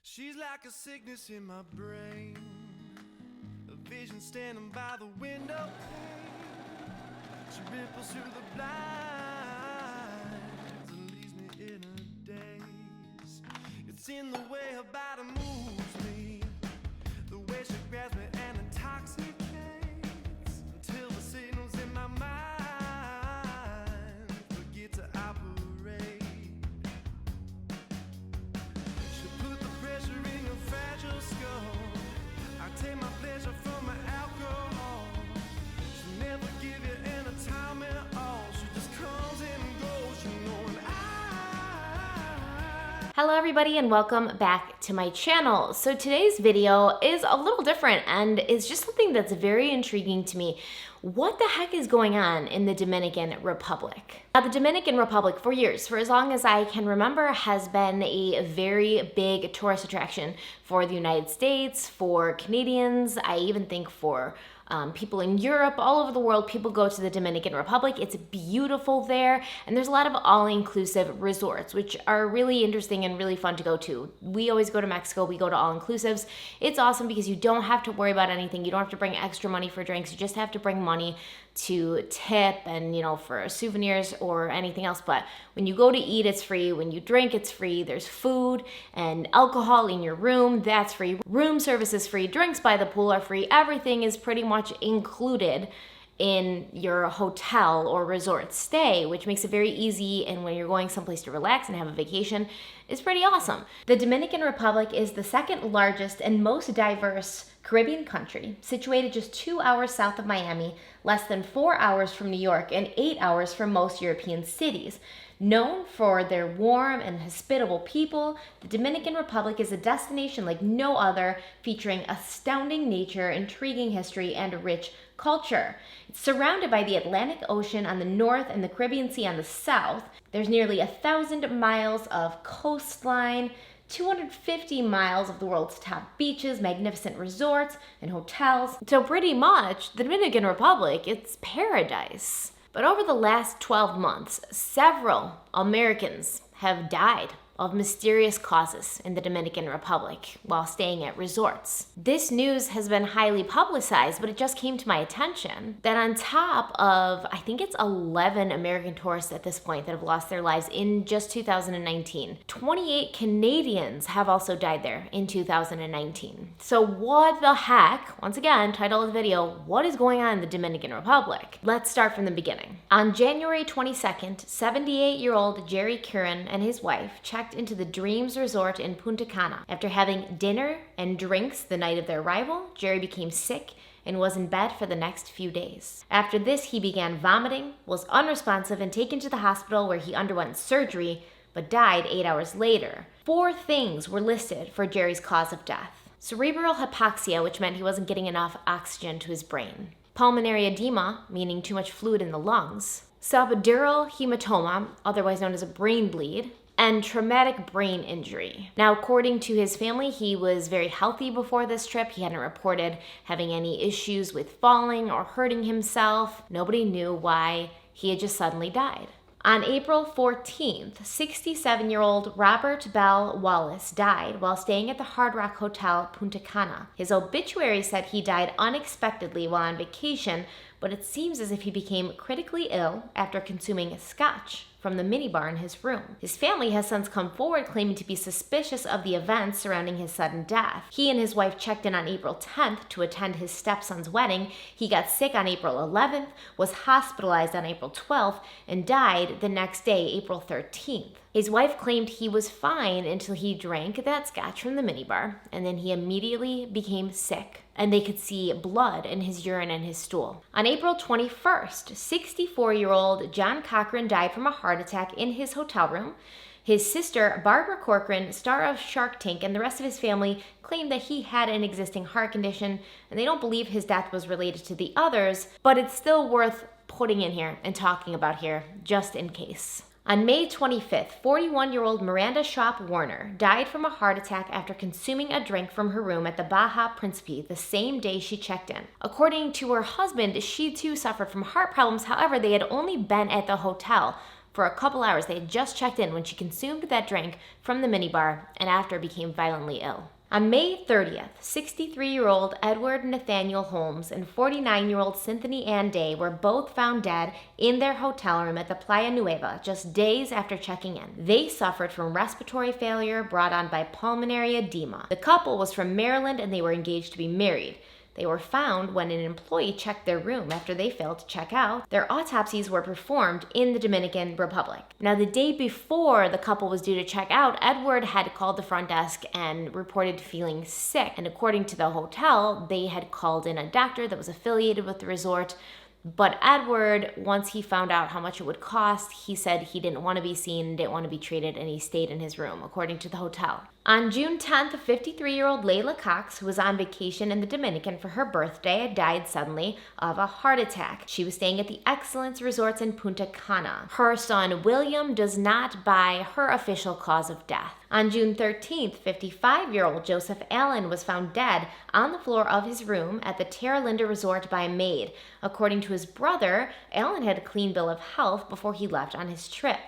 She's like a sickness in my brain, a vision standing by the window pane. She ripples through the blinds and leaves me in a daze. It's in the way her body moves me, the way she grabs me and intoxicates, until the signals in my mind forget to operate. She'll put the pressure in your fragile skull. I take my pleasure from my alcohol. She'll never give you any time at all. She just comes in and goes, you know, and Hello everybody and welcome back to my channel. So today's video is a little different and it's just something that's very intriguing to me. What the heck is going on in the Dominican Republic? Now, the Dominican Republic for years, for as long as I can remember, has been a very big tourist attraction for the United States, for Canadians, I even think for people in Europe, all over the world, people go to the Dominican Republic. It's beautiful there, and there's a lot of all-inclusive resorts, which are really interesting and really fun to go to. We always go to Mexico, we go to all-inclusives. It's awesome because you don't have to worry about anything. You don't have to bring extra money for drinks. You just have to bring money to tip and, you know, for souvenirs or anything else. But when you go to eat, it's free. When you drink, it's free. There's food and alcohol in your room. That's free. Room service is free. Drinks by the pool are free. Everything is pretty much included in your hotel or resort stay, which makes it very easy. And when you're going someplace to relax and have a vacation, it's pretty awesome. The Dominican Republic is the second largest and most diverse Caribbean country, situated just 2 hours south of Miami, less than 4 hours from New York, and 8 hours from most European cities. Known for their warm and hospitable people, the Dominican Republic is a destination like no other, featuring astounding nature, intriguing history, and rich culture. It's surrounded by the Atlantic Ocean on the north and the Caribbean Sea on the south. There's nearly 1,000 miles of coastline, 250 miles of the world's top beaches, magnificent resorts, and hotels. So pretty much, the Dominican Republic, it's paradise. But over the last 12 months, several Americans have died of mysterious causes in the Dominican Republic while staying at resorts. This news has been highly publicized, but it just came to my attention that on top of, I think it's 11 American tourists at this point that have lost their lives in just 2019, 28 Canadians have also died there in 2019. So what the heck, once again, title of the video, what is going on in the Dominican Republic? Let's start from the beginning. On January 22nd, 78-year-old Jerry Curran and his wife checked into the Dreams Resort in Punta Cana. After having dinner and drinks the night of their arrival, Jerry became sick and was in bed for the next few days. After this, he began vomiting, was unresponsive, and taken to the hospital where he underwent surgery, but died 8 hours later. 4 things were listed for Jerry's cause of death: cerebral hypoxia, which meant he wasn't getting enough oxygen to his brain; pulmonary edema, meaning too much fluid in the lungs; subdural hematoma, otherwise known as a brain bleed; and traumatic brain injury. Now, according to his family, he was very healthy before this trip. He hadn't reported having any issues with falling or hurting himself. Nobody knew why he had just suddenly died. On April 14th, 67-year-old Robert Belle Wallace died while staying at the Hard Rock Hotel, Punta Cana. His obituary said he died unexpectedly while on vacation, but it seems as if he became critically ill after consuming scotch from the minibar in his room. His family has since come forward claiming to be suspicious of the events surrounding his sudden death. He and his wife checked in on April 10th to attend his stepson's wedding. He got sick on April 11th, was hospitalized on April 12th, and died the next day, April 13th. His wife claimed he was fine until he drank that scotch from the minibar, and then he immediately became sick, and they could see blood in his urine and his stool. On April 21st, 64-year-old John Cochran died from a heart attack in his hotel room. His sister, Barbara Corcoran, star of Shark Tank, and the rest of his family claimed that he had an existing heart condition, and they don't believe his death was related to the others, but it's still worth putting in here and talking about here, just in case. On May 25th, 41-year-old Miranda Warner died from a heart attack after consuming a drink from her room at the Baja Principe the same day she checked in. According to her husband, she too suffered from heart problems. However, they had only been at the hotel For a couple hours, they had just checked in when she consumed that drink from the minibar and after became violently ill. On May 30th, 63-year-old Edward Nathaniel Holmes and 49-year-old Cynthia Ann Day were both found dead in their hotel room at the Playa Nueva just days after checking in. They suffered from respiratory failure brought on by pulmonary edema. The couple was from Maryland and they were engaged to be married. They were found when an employee checked their room after they failed to check out. Their autopsies were performed in the Dominican Republic. Now, the day before the couple was due to check out, Edward had called the front desk and reported feeling sick. And according to the hotel, they had called in a doctor that was affiliated with the resort. But Edward, once he found out how much it would cost, he said he didn't want to be seen, didn't want to be treated, and he stayed in his room, according to the hotel. On June 10th, 53-year-old Leila Cox, who was on vacation in the Dominican for her birthday, died suddenly of a heart attack. She was staying at the Excellence Resorts in Punta Cana. Her son, William, does not buy her official cause of death. On June 13th, 55-year-old Joseph Allen was found dead on the floor of his room at the Terra Linda Resort by a maid. According to his brother, Allen had a clean bill of health before he left on his trip.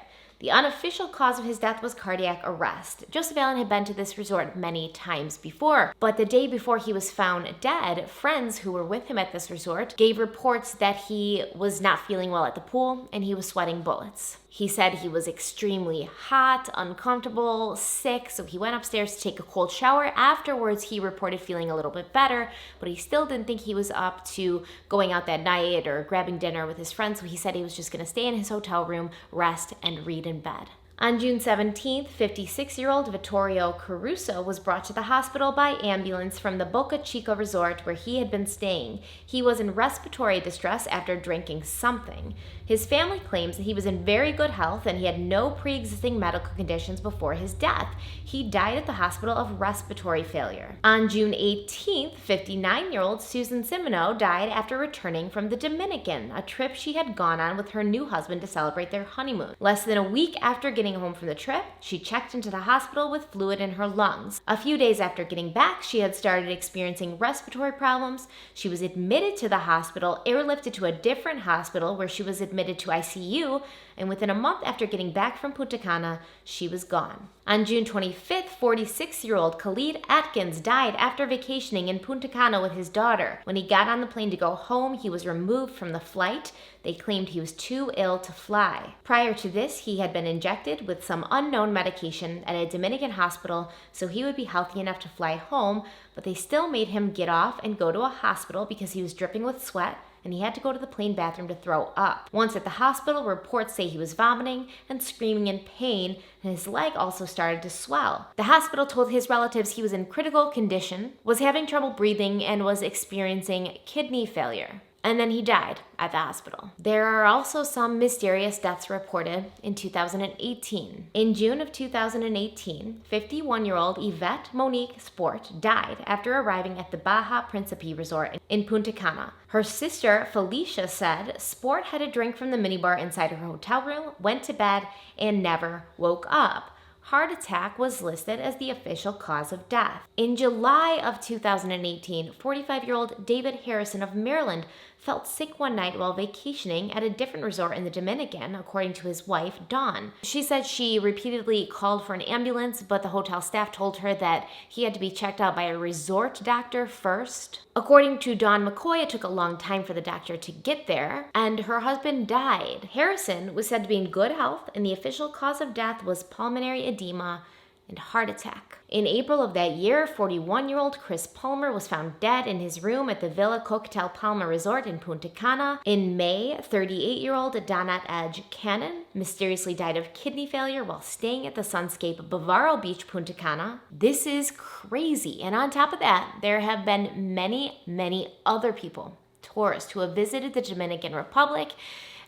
The unofficial cause of his death was cardiac arrest. Joseph Allen had been to this resort many times before, but the day before he was found dead, friends who were with him at this resort gave reports that he was not feeling well at the pool and he was sweating bullets. He said he was extremely hot, uncomfortable, sick, so he went upstairs to take a cold shower. Afterwards, he reported feeling a little bit better, but he still didn't think he was up to going out that night or grabbing dinner with his friends, so he said he was just going to stay in his hotel room, rest, and read in bed. On June 17th, 56-year-old Vittorio Caruso was brought to the hospital by ambulance from the Boca Chica resort where he had been staying. He was in respiratory distress after drinking something. His family claims that he was in very good health and he had no pre-existing medical conditions before his death. He died at the hospital of respiratory failure. On June 18th, 59-year-old Susan Simino died after returning from the Dominican, a trip she had gone on with her new husband to celebrate their honeymoon. Less than a week after getting home from the trip, she checked into the hospital with fluid in her lungs. A few days after getting back, she had started experiencing respiratory problems. She was admitted to the hospital, airlifted to a different hospital where she was admitted to ICU, and within a month after getting back from Punta Cana, she was gone. On June 25th, 46-year-old Khalid Atkins died after vacationing in Punta Cana with his daughter. When he got on the plane to go home, he was removed from the flight. They claimed he was too ill to fly. Prior to this, he had been injected with some unknown medication at a Dominican hospital so he would be healthy enough to fly home, but they still made him get off and go to a hospital because he was dripping with sweat and he had to go to the plane bathroom to throw up. Once at the hospital, reports say he was vomiting and screaming in pain, and his leg also started to swell. The hospital told his relatives he was in critical condition, was having trouble breathing, and was experiencing kidney failure. And then he died at the hospital. There are also some mysterious deaths reported in 2018. In June of 2018, 51-year-old Yvette Monique Sport died after arriving at the Baja Principe Resort in Punta Cana. Her sister, Felicia, said Sport had a drink from the minibar inside her hotel room, went to bed, and never woke up. Heart attack was listed as the official cause of death. In July of 2018, 45-year-old David Harrison of Maryland felt sick one night while vacationing at a different resort in the Dominican, according to his wife, Dawn. She said she repeatedly called for an ambulance, but the hotel staff told her that he had to be checked out by a resort doctor first. According to Dawn McCoy, it took a long time for the doctor to get there, and her husband died. Harrison was said to be in good health, and the official cause of death was pulmonary edema and heart attack. In April of that year, 41-year-old Chris Palmer was found dead in his room at the Villa Coquetel Palma Resort in Punta Cana. In May, 38-year-old Donat Edge Cannon mysteriously died of kidney failure while staying at the Sunscape Bavaro Beach, Punta Cana. This is crazy. And on top of that, there have been many other people, tourists, who have visited the Dominican Republic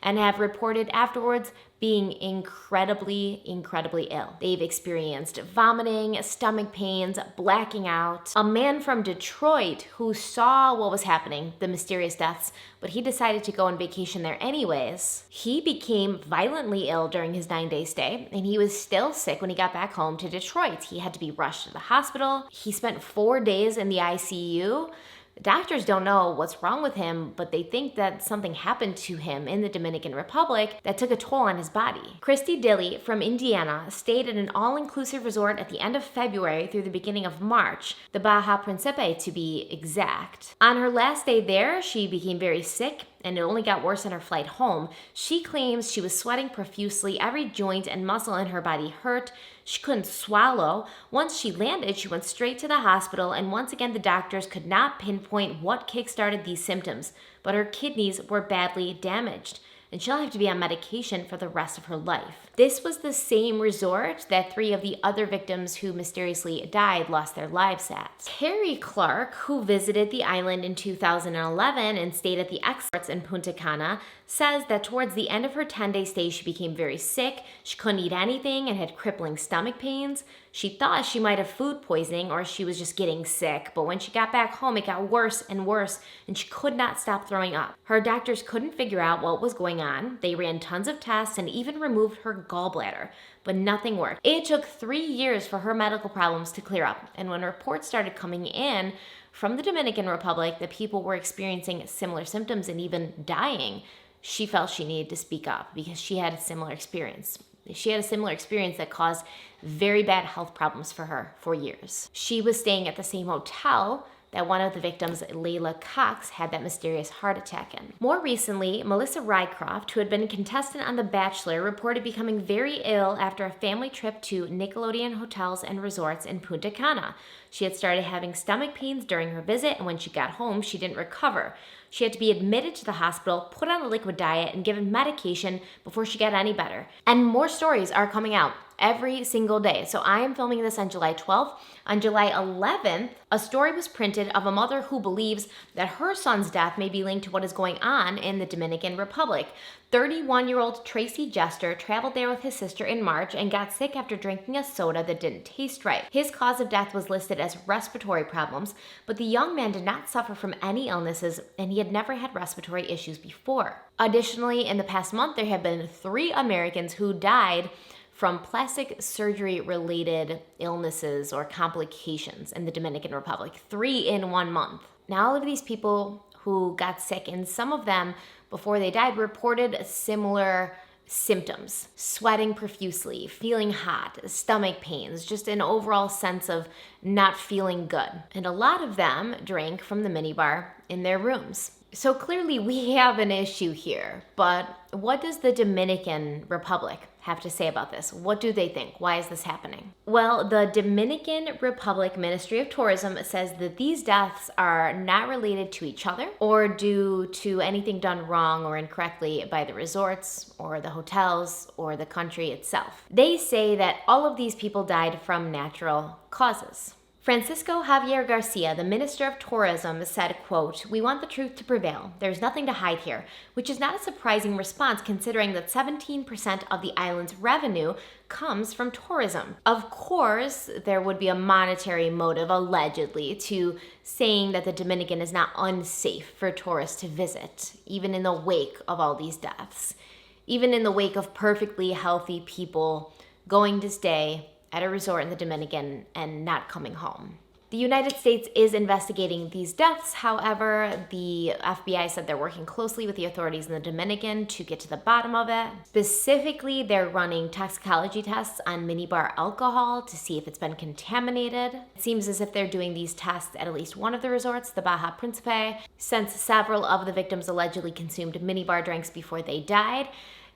and have reported afterwards being incredibly ill. They've experienced vomiting, stomach pains, blacking out. A man from Detroit who saw what was happening, the mysterious deaths, but he decided to go on vacation there anyways. He became violently ill during his 9-day stay, and he was still sick when he got back home to Detroit. He had to be rushed to the hospital. He spent 4 days in the ICU. Doctors don't know what's wrong with him, but they think that something happened to him in the Dominican Republic that took a toll on his body. Christy Dilly from Indiana stayed at an all-inclusive resort at the end of February through the beginning of March, the Baja Principe to be exact. On her last day there, she became very sick, and it only got worse on her flight home. She claims she was sweating profusely, every joint and muscle in her body hurt, she couldn't swallow. Once she landed, she went straight to the hospital, and once again the doctors could not pinpoint what kick-started these symptoms, but her kidneys were badly damaged, and she'll have to be on medication for the rest of her life. This was the same resort that 3 of the other victims who mysteriously died lost their lives at. Carrie Clark, who visited the island in 2011 and stayed at the Exports in Punta Cana, says that towards the end of her 10-day stay, she became very sick. She couldn't eat anything and had crippling stomach pains. She thought she might have food poisoning or she was just getting sick, but when she got back home, it got worse and worse, and she could not stop throwing up. Her doctors couldn't figure out what was going on. They ran tons of tests and even removed her gallbladder, but nothing worked. It took 3 years for her medical problems to clear up, and when reports started coming in from the Dominican Republic that people were experiencing similar symptoms and even dying, she felt she needed to speak up because she had a similar experience. She had a similar experience that caused very bad health problems for her for years. She was staying at the same hotel that one of the victims, Leila Cox, had that mysterious heart attack in. More recently, Melissa Rycroft, who had been a contestant on The Bachelor, reported becoming very ill after a family trip to Nickelodeon hotels and resorts in Punta Cana. She had started having stomach pains during her visit, and when she got home, she didn't recover. She had to be admitted to the hospital, put on a liquid diet, and given medication before she got any better. And more stories are coming out every single day. So I am filming this on July 12th. On July 11th, a story was printed of a mother who believes that her son's death may be linked to what is going on in the Dominican Republic. 31-year-old Tracey Gesture traveled there with his sister in March and got sick after drinking a soda that didn't taste right. His cause of death was listed as respiratory problems, but the young man did not suffer from any illnesses, and he had never had respiratory issues before. Additionally, in the past month, there have been 3 Americans who died from plastic surgery-related illnesses or complications in the Dominican Republic. 3 in 1 month. Now, all of these people who got sick, and some of them, before they died, reported similar symptoms. Sweating profusely, feeling hot, stomach pains, just an overall sense of not feeling good. And a lot of them drank from the minibar in their rooms. So clearly we have an issue here, but what does the Dominican Republic have to say about this? What do they think? Why is this happening? Well, the Dominican Republic Ministry of Tourism says that these deaths are not related to each other or due to anything done wrong or incorrectly by the resorts or the hotels or the country itself. They say that all of these people died from natural causes. Francisco Javier Garcia, the Minister of Tourism, said, quote, "We want the truth to prevail. There's nothing to hide here," which is not a surprising response considering that 17% of the island's revenue comes from tourism. Of course, there would be a monetary motive, allegedly, to saying that the Dominican is not unsafe for tourists to visit, even in the wake of all these deaths, even in the wake of perfectly healthy people going to stay at a resort in the Dominican and not coming home. The United States is investigating these deaths. However, the FBI said they're working closely with the authorities in the Dominican to get to the bottom of it. Specifically, they're running toxicology tests on minibar alcohol to see if it's been contaminated. It seems as if they're doing these tests at least one of the resorts, the Baja Principe, since several of the victims allegedly consumed minibar drinks before they died.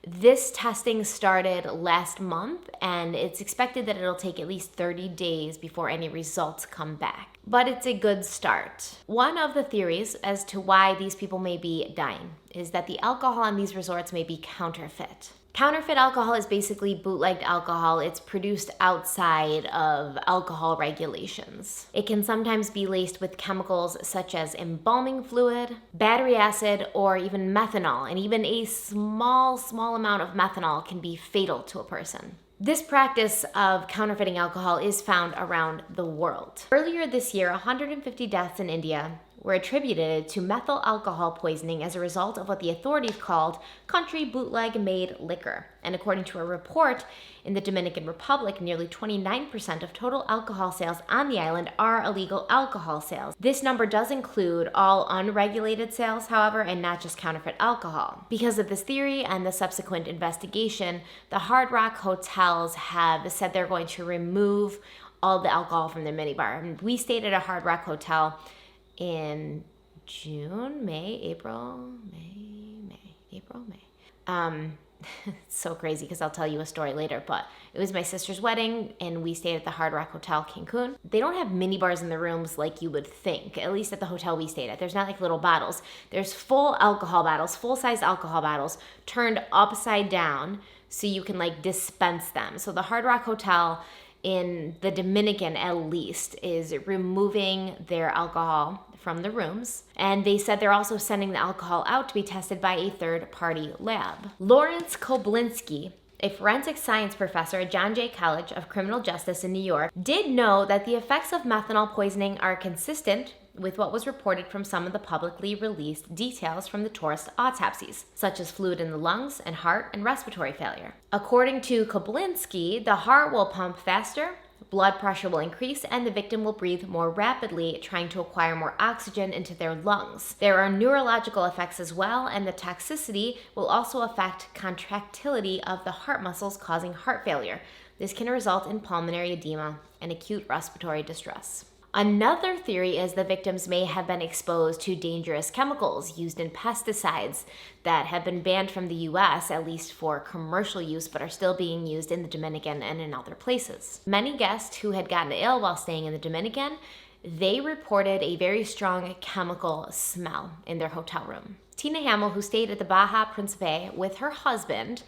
This testing started last month, and it's expected that it'll take at least 30 days before any results come back. But it's a good start. One of the theories as to why these people may be dying is that the alcohol in these resorts may be counterfeit. Counterfeit alcohol is basically bootlegged alcohol. It's produced outside of alcohol regulations. It can sometimes be laced with chemicals such as embalming fluid, battery acid, or even methanol. And even a small amount of methanol can be fatal to a person. This practice of counterfeiting alcohol is found around the world. Earlier this year, 150 deaths in India were attributed to methyl alcohol poisoning as a result of what the authorities called country bootleg made liquor. And according to a report, in the Dominican Republic, nearly 29% of total alcohol sales on the island are illegal alcohol sales. This number does include all unregulated sales, however, and not just counterfeit alcohol. Because of this theory and the subsequent investigation, the Hard Rock hotels have said they're going to remove all the alcohol from the minibar. And we stayed at a Hard Rock hotel in April, May. It's so crazy because I'll tell you a story later, but it was my sister's wedding and we stayed at the Hard Rock Hotel Cancun. They don't have mini bars in the rooms like you would think, at least at the hotel we stayed at. There's not like little bottles. There's full alcohol bottles, full-size alcohol bottles turned upside down so you can like dispense them. So the Hard Rock Hotel in the Dominican at least is removing their alcohol from the rooms. And they said they're also sending the alcohol out to be tested by a third-party lab. Lawrence Kolinsky, a forensic science professor at John Jay College of Criminal Justice in New York, did know that the effects of methanol poisoning are consistent with what was reported from some of the publicly released details from the tourist autopsies, such as fluid in the lungs and heart and respiratory failure. According to Kolinsky, the heart will pump faster, blood pressure will increase, and the victim will breathe more rapidly, trying to acquire more oxygen into their lungs. There are neurological effects as well, and the toxicity will also affect contractility of the heart muscles, causing heart failure. This can result in pulmonary edema and acute respiratory distress. Another theory is the victims may have been exposed to dangerous chemicals used in pesticides that have been banned from the US, at least for commercial use, but are still being used in the Dominican and in other places. Many guests who had gotten ill while staying in the Dominican, they reported a very strong chemical smell in their hotel room. Tina Hamill, who stayed at the Baja Principe with her husband,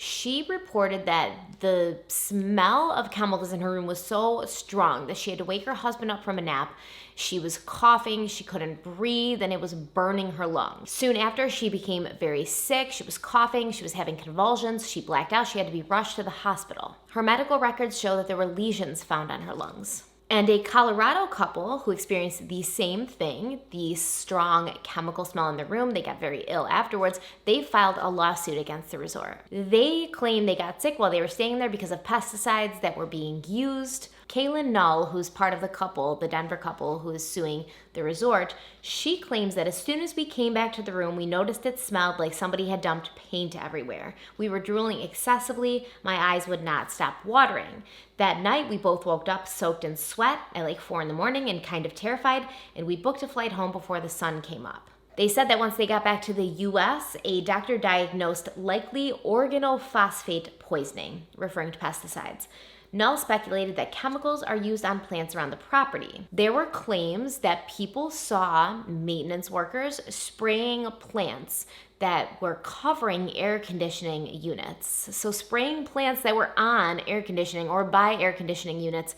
she reported that the smell of chemicals in her room was so strong that she had to wake her husband up from a nap. She was coughing, she couldn't breathe, and it was burning her lungs. Soon after, she became very sick. She was coughing, she was having convulsions, she blacked out, she had to be rushed to the hospital. Her medical records show that there were lesions found on her lungs. And a Colorado couple who experienced the same thing, the strong chemical smell in the room, they got very ill afterwards, they filed a lawsuit against the resort. They claim they got sick while they were staying there because of pesticides that were being used. Kaylin Null, who's part of the couple, the Denver couple who is suing the resort, she claims that as soon as we came back to the room, we noticed it smelled like somebody had dumped paint everywhere. We were drooling excessively. My eyes would not stop watering. That night, we both woke up soaked in sweat at like 4 a.m. and kind of terrified, and we booked a flight home before the sun came up. They said that once they got back to the US, a doctor diagnosed likely organophosphate poisoning, referring to pesticides. Null speculated that chemicals are used on plants around the property. There were claims that people saw maintenance workers spraying plants that were covering air conditioning units. So spraying plants that were on air conditioning or by air conditioning units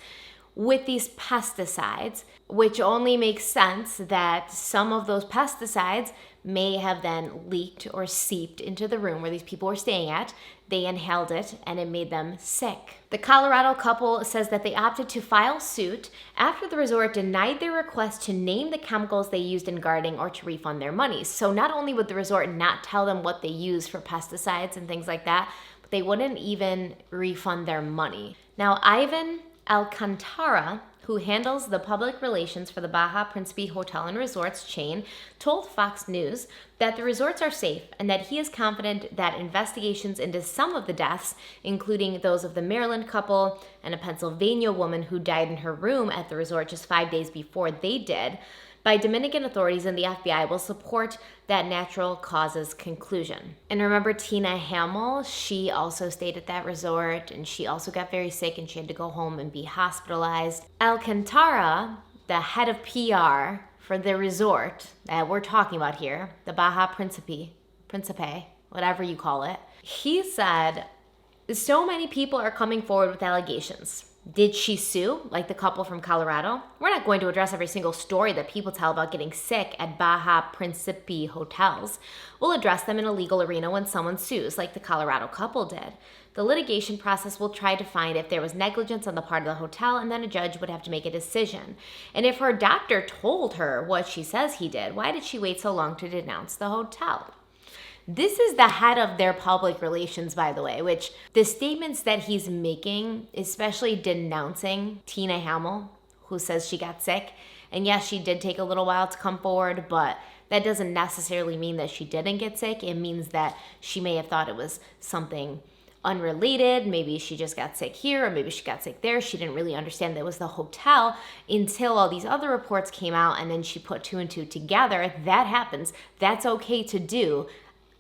with these pesticides, which only makes sense that some of those pesticides may have then leaked or seeped into the room where these people were staying at. They inhaled it and it made them sick. The Colorado couple says that they opted to file suit after the resort denied their request to name the chemicals they used in gardening or to refund their money. So not only would the resort not tell them what they used for pesticides and things like that, but they wouldn't even refund their money. Now, Ivan Alcantara, who handles the public relations for the Baja Principe Hotel and Resorts chain, told Fox News that the resorts are safe and that he is confident that investigations into some of the deaths, including those of the Maryland couple and a Pennsylvania woman who died in her room at the resort just 5 days before they did, by Dominican authorities and the FBI will support that natural causes conclusion. And remember Tina Hamill, she also stayed at that resort and she also got very sick and she had to go home and be hospitalized. Alcantara, the head of PR for the resort that we're talking about here, the Baja Principe, whatever you call it, he said, so many people are coming forward with allegations. Did she sue, like the couple from Colorado? We're not going to address every single story that people tell about getting sick at Baja Principe hotels. We'll address them in a legal arena when someone sues, like the Colorado couple did. The litigation process will try to find if there was negligence on the part of the hotel, and then a judge would have to make a decision. And if her doctor told her what she says he did, why did she wait so long to denounce the hotel? This is the head of their public relations, by the way, which the statements that he's making, especially denouncing Tina Hamill, who says she got sick. And yes, she did take a little while to come forward, but that doesn't necessarily mean that she didn't get sick. It means that she may have thought it was something unrelated. Maybe she just got sick here, or maybe she got sick there. She didn't really understand that it was the hotel until all these other reports came out, and then she put two and two together. That happens. That's okay to do,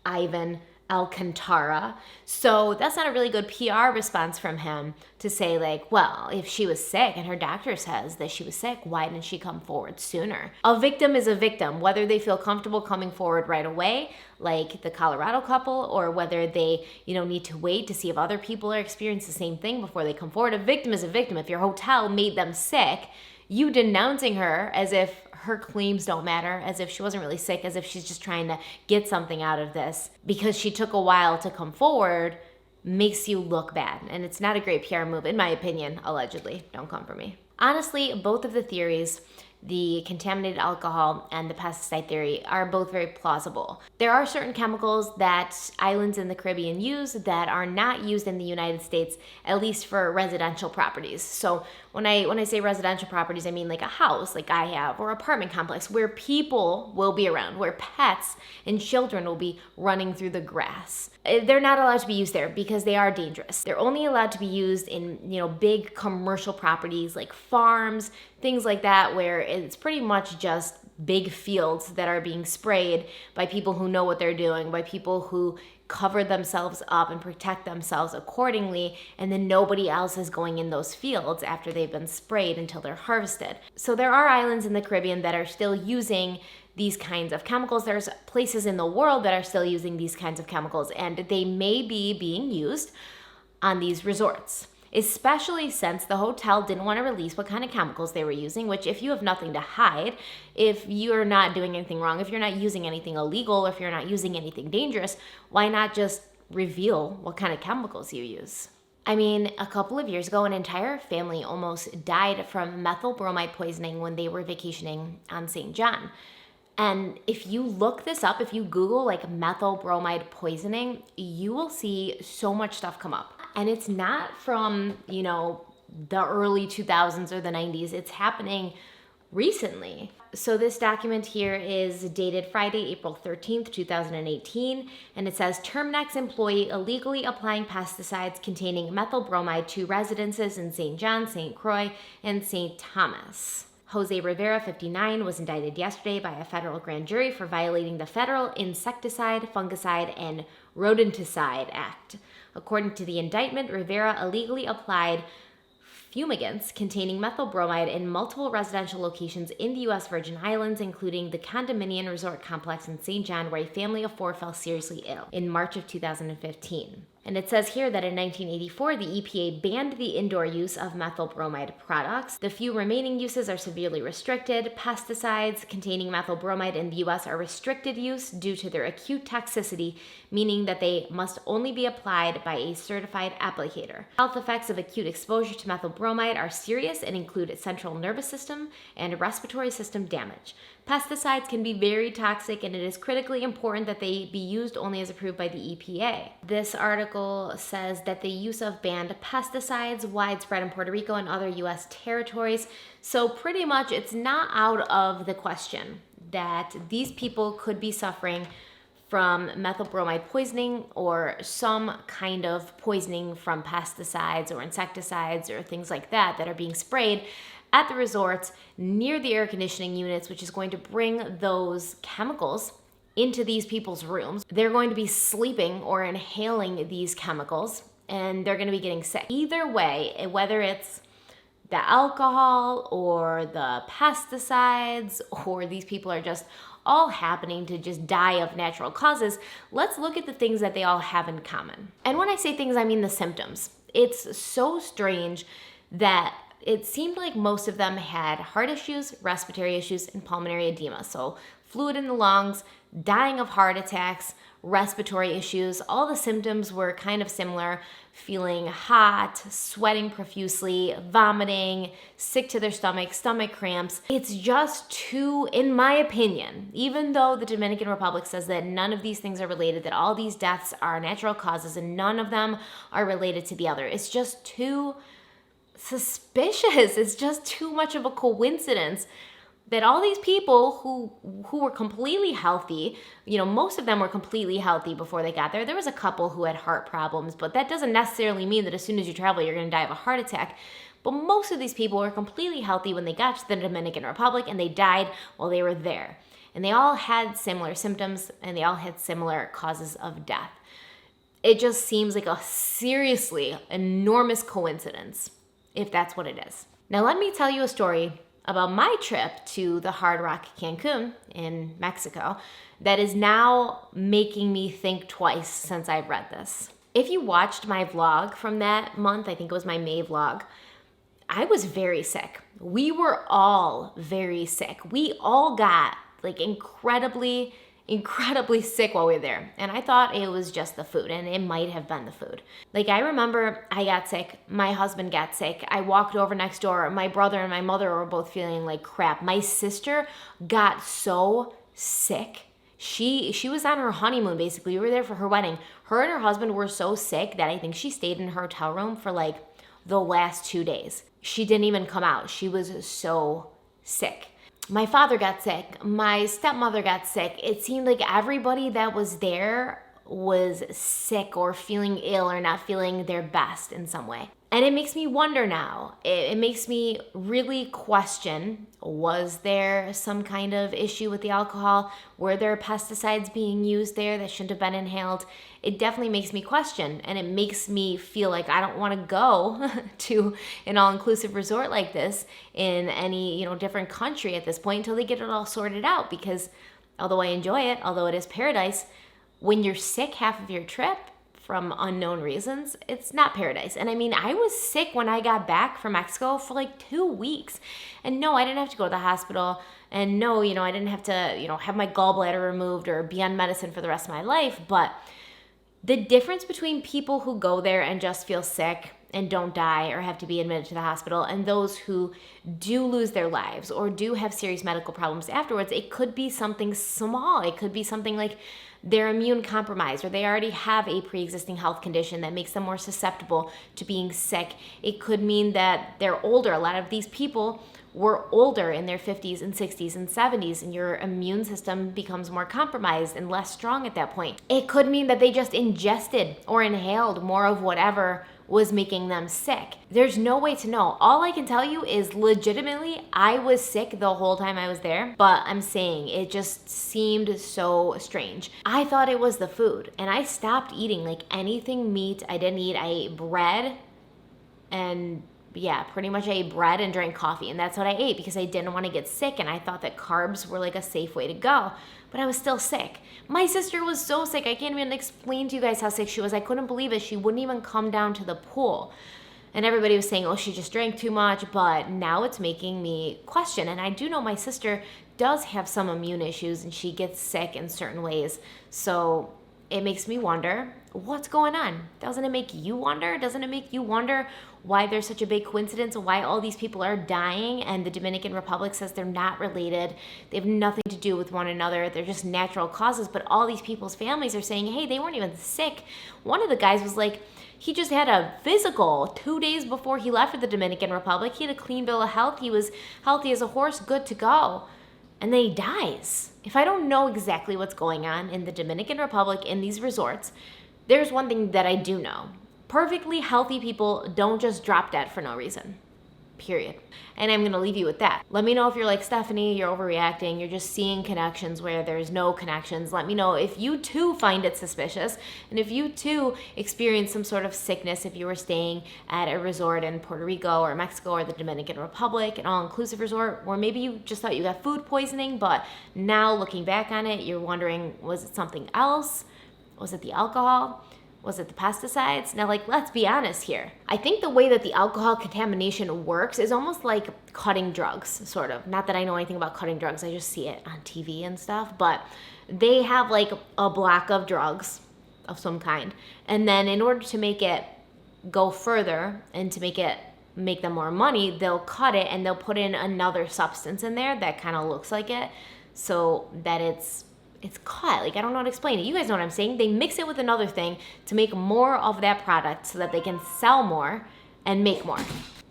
Ivan Alcantara. So that's not a really good PR response from him to say, like, well, if she was sick and her doctor says that she was sick, why didn't she come forward sooner? A victim is a victim, whether they feel comfortable coming forward right away, like the Colorado couple, or whether they, need to wait to see if other people are experiencing the same thing before they come forward. A victim is a victim. If your hotel made them sick, you denouncing her as if her claims don't matter, as if she wasn't really sick, as if she's just trying to get something out of this because she took a while to come forward, makes you look bad. And it's not a great PR move, in my opinion, allegedly. Don't come for me. Honestly, both of the theories, the contaminated alcohol and the pesticide theory, are both very plausible. There are certain chemicals that islands in the Caribbean use that are not used in the United States, at least for residential properties. So when I say residential properties, I mean like a house like I have, or apartment complex where people will be around, where pets and children will be running through the grass. They're not allowed to be used there because they are dangerous. They're only allowed to be used in, big commercial properties like farms, things like that, where it's pretty much just big fields that are being sprayed by people who know what they're doing, by people who cover themselves up and protect themselves accordingly, and then nobody else is going in those fields after they've been sprayed until they're harvested. So there are islands in the Caribbean that are still using these kinds of chemicals. There's places in the world that are still using these kinds of chemicals, and they may be being used on these resorts, especially since the hotel didn't want to release what kind of chemicals they were using, which if you have nothing to hide, if you're not doing anything wrong, if you're not using anything illegal, if you're not using anything dangerous, why not just reveal what kind of chemicals you use? I mean, a couple of years ago, an entire family almost died from methyl bromide poisoning when they were vacationing on St. John. And if you look this up, if you Google like methyl bromide poisoning, you will see so much stuff come up. And it's not from, the early 2000s or the 90s. It's happening recently. So this document here is dated Friday, April 13th, 2018, and it says Terminex employee illegally applying pesticides containing methyl bromide to residences in St. John, St. Croix, and St. Thomas. Jose Rivera, 59, was indicted yesterday by a federal grand jury for violating the Federal Insecticide, Fungicide, and Rodenticide Act. According to the indictment, Rivera illegally applied fumigants containing methyl bromide in multiple residential locations in the U.S. Virgin Islands, including the condominium resort complex in St. John, where a family of 4 fell seriously ill in March of 2015. And it says here that in 1984, the EPA banned the indoor use of methyl bromide products. The few remaining uses are severely restricted. Pesticides containing methyl bromide in the U.S. are restricted use due to their acute toxicity, meaning that they must only be applied by a certified applicator. Health effects of acute exposure to methyl bromide are serious and include central nervous system and respiratory system damage. Pesticides can be very toxic, and it is critically important that they be used only as approved by the EPA. This article says that the use of banned pesticides widespread in Puerto Rico and other U.S. territories. So pretty much it's not out of the question that these people could be suffering from methyl bromide poisoning or some kind of poisoning from pesticides or insecticides or things like that that are being sprayed at the resorts near the air conditioning units, which is going to bring those chemicals into these people's rooms. They're going to be sleeping or inhaling these chemicals, and they're going to be getting sick. Either way, whether it's the alcohol or the pesticides, or these people are just all happening to just die of natural causes, let's look at the things that they all have in common. And when I say things, I mean the symptoms. It's so strange that it seemed like most of them had heart issues, respiratory issues, and pulmonary edema. So fluid in the lungs, dying of heart attacks, respiratory issues. All the symptoms were kind of similar: feeling hot, sweating profusely, vomiting, sick to their stomach, stomach cramps. It's just too, in my opinion, even though the Dominican Republic says that none of these things are related, that all these deaths are natural causes and none of them are related to the other. It's just too suspicious. It's just too much of a coincidence that all these people who were completely healthy, most of them were completely healthy before they got there. There was a couple who had heart problems, but that doesn't necessarily mean that as soon as you travel, you're going to die of a heart attack. But most of these people were completely healthy when they got to the Dominican Republic, and they died while they were there. And they all had similar symptoms, and they all had similar causes of death. It just seems like a seriously enormous coincidence, if that's what it is. Now, let me tell you a story about my trip to the Hard Rock Cancun in Mexico that is now making me think twice since I've read this. If you watched my vlog from that month, I think it was my May vlog, I was very sick. We were all very sick. We all got incredibly sick while we were there. And I thought it was just the food, and it might have been the food. I remember I got sick. My husband got sick. I walked over next door. My brother and my mother were both feeling like crap. My sister got so sick. She was on her honeymoon, basically. We were there for her wedding. Her and her husband were so sick that I think she stayed in her hotel room for the last 2 days. She didn't even come out. She was so sick. My father got sick. My stepmother got sick. It seemed like everybody that was there was sick or feeling ill or not feeling their best in some way. And it makes me wonder now. It makes me really question, was there some kind of issue with the alcohol? Were there pesticides being used there that shouldn't have been inhaled? It definitely makes me question, and it makes me feel like I don't want to go to an all-inclusive resort like this in any, different country at this point until they get it all sorted out, because although I enjoy it, although it is paradise, when you're sick half of your trip, from unknown reasons, it's not paradise. And I was sick when I got back from Mexico for 2 weeks. And no, I didn't have to go to the hospital. And no, I didn't have to, have my gallbladder removed or be on medicine for the rest of my life. But the difference between people who go there and just feel sick and don't die or have to be admitted to the hospital, and those who do lose their lives or do have serious medical problems afterwards, it could be something small. It could be something like they're immune compromised, or they already have a pre-existing health condition that makes them more susceptible to being sick. It could mean that they're older. A lot of these people were older, in their 50s and 60s and 70s, and your immune system becomes more compromised and less strong at that point. It could mean that they just ingested or inhaled more of whatever was making them sick. There's no way to know. All I can tell you is legitimately I was sick the whole time I was there, but I'm saying it just seemed so strange. I thought it was the food, and I stopped eating anything meat. I didn't eat. I ate bread, and pretty much I ate bread and drank coffee, and that's what I ate because I didn't want to get sick, and I thought that carbs were a safe way to go, but I was still sick. My sister was so sick. I can't even explain to you guys how sick she was. I couldn't believe it. She wouldn't even come down to the pool. And everybody was saying, oh, she just drank too much, but now it's making me question. And I do know my sister does have some immune issues, and she gets sick in certain ways. So it makes me wonder, what's going on? Doesn't it make you wonder? Doesn't it make you wonder why there's such a big coincidence and why all these people are dying and the Dominican Republic says they're not related? They have nothing to do with one another. They're just natural causes. But all these people's families are saying, hey, they weren't even sick. One of the guys was like, he just had a physical 2 days before he left for the Dominican Republic. He had a clean bill of health. He was healthy as a horse, good to go. And then he dies. If I don't know exactly what's going on in the Dominican Republic in these resorts, there's one thing that I do know. Perfectly healthy people don't just drop dead for no reason. Period. And I'm going to leave you with that. Let me know if you're like Stephanie, you're overreacting, you're just seeing connections where there's no connections. Let me know if you too find it suspicious, and if you too experience some sort of sickness if you were staying at a resort in Puerto Rico or Mexico or the Dominican Republic, an all-inclusive resort, or maybe you just thought you got food poisoning, but now looking back on it, you're wondering, was it something else? Was it the alcohol? Was it the pesticides? Now, like, let's be honest here. I think the way that the alcohol contamination works is almost like cutting drugs, sort of. Not that I know anything about cutting drugs, I just see it on TV and stuff, but they have like a block of drugs of some kind. And then in order to make it go further and to make them more money, they'll cut it and they'll put in another substance in there that kind of looks like it so that it's cut. Like, I don't know how to explain it. You guys know what I'm saying. They mix it with another thing to make more of that product so that they can sell more and make more.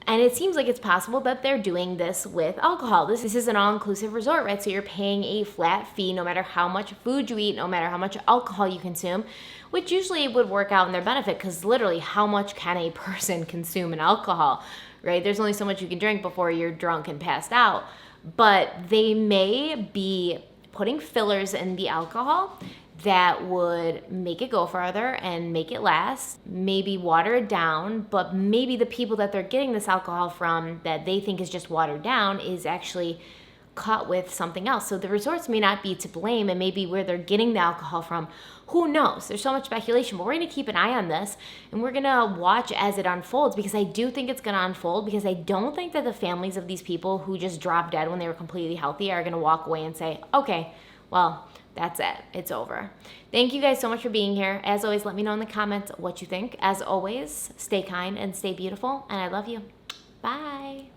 And it seems like it's possible that they're doing this with alcohol. This is an all-inclusive resort, right? So you're paying a flat fee no matter how much food you eat, no matter how much alcohol you consume, which usually would work out in their benefit because literally how much can a person consume in alcohol, right? There's only so much you can drink before you're drunk and passed out. But they may be putting fillers in the alcohol that would make it go further and make it last, maybe water it down, but maybe the people that they're getting this alcohol from that they think is just watered down is actually cut with something else. So the resorts may not be to blame, and maybe where they're getting the alcohol from, who knows? There's so much speculation, but we're going to keep an eye on this and we're going to watch as it unfolds, because I do think it's going to unfold, because I don't think that the families of these people who just dropped dead when they were completely healthy are going to walk away and say, okay, well, that's it. It's over. Thank you guys so much for being here. As always, let me know in the comments what you think. As always, stay kind and stay beautiful, and I love you. Bye.